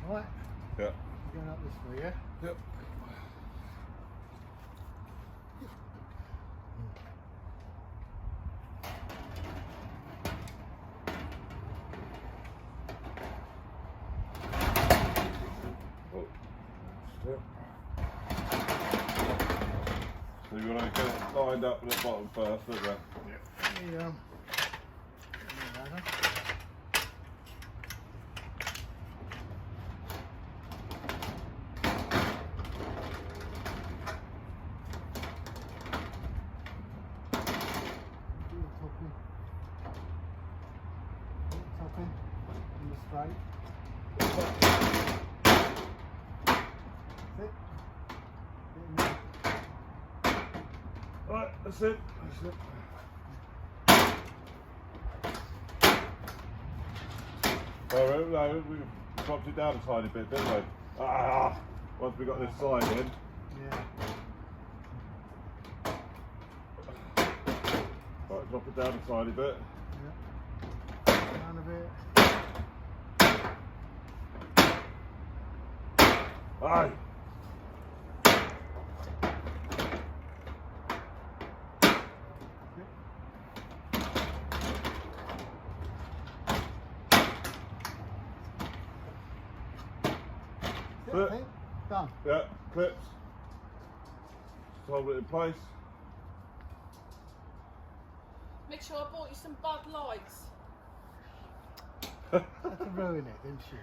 Right? Yeah. Going up this way, yeah? Yep. So you want to get it lined up at the bottom first, don't you? Yeah. Topping on the straight. That's it. Right, that's it. That's it. Well, no, we dropped it down a tiny bit, didn't we? Ah, once we got this side in. Yeah. Right, drop it down a tiny bit. Yeah. Down a bit. Aye. Okay, done. Yeah, clips. Just hold it in place. Make sure I bought you some Bud Lights. That's to ruin it, didn't she?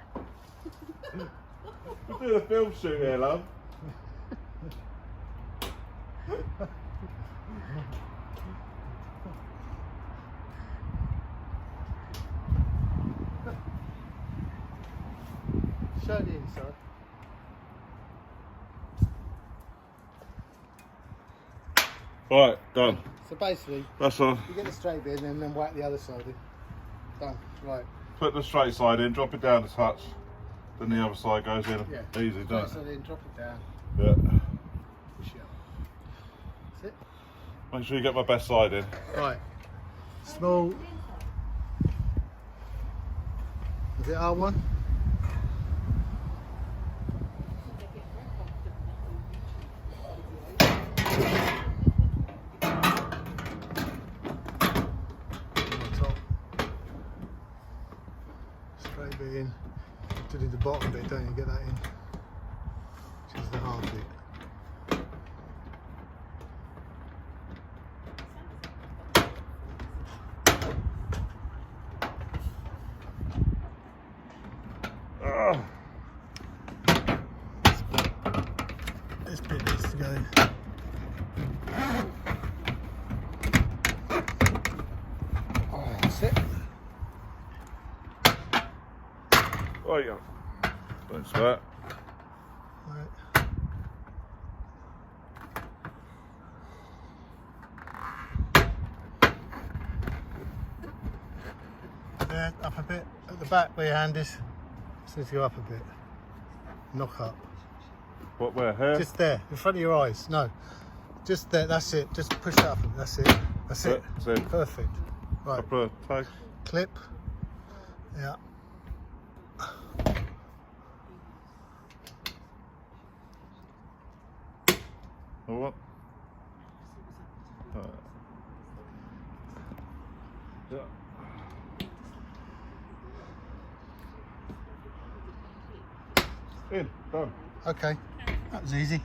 We're doing a film shoot here, love. Show the inside. Right, done. So basically, That's on. you get the straight bit and then whack the other side in. Done. Right. Put the straight side in, drop it down a touch. Then the other side goes in. Yeah. Easy, done. Straight side in, drop it down. Yeah. Push it up. That's it. Make sure you get my best side in. Right. Small. Is it R1? Straight bit in. To do the bottom bit, don't you? Get that in. Which is the hard bit. This bit needs to go in. That's it. Oh yeah. Thanks for that. Right. Yeah, up a bit. At the back where your hand is. Just needs to go up a bit. Knock up. What, where? Here? Just there, in front of your eyes. No. Just there, that's it. Just push it up. That's it. That's it. That's it. Perfect. Right. Couple of tags. Clip. Yeah. Or what? Yeah. In, done. Okay. That was easy.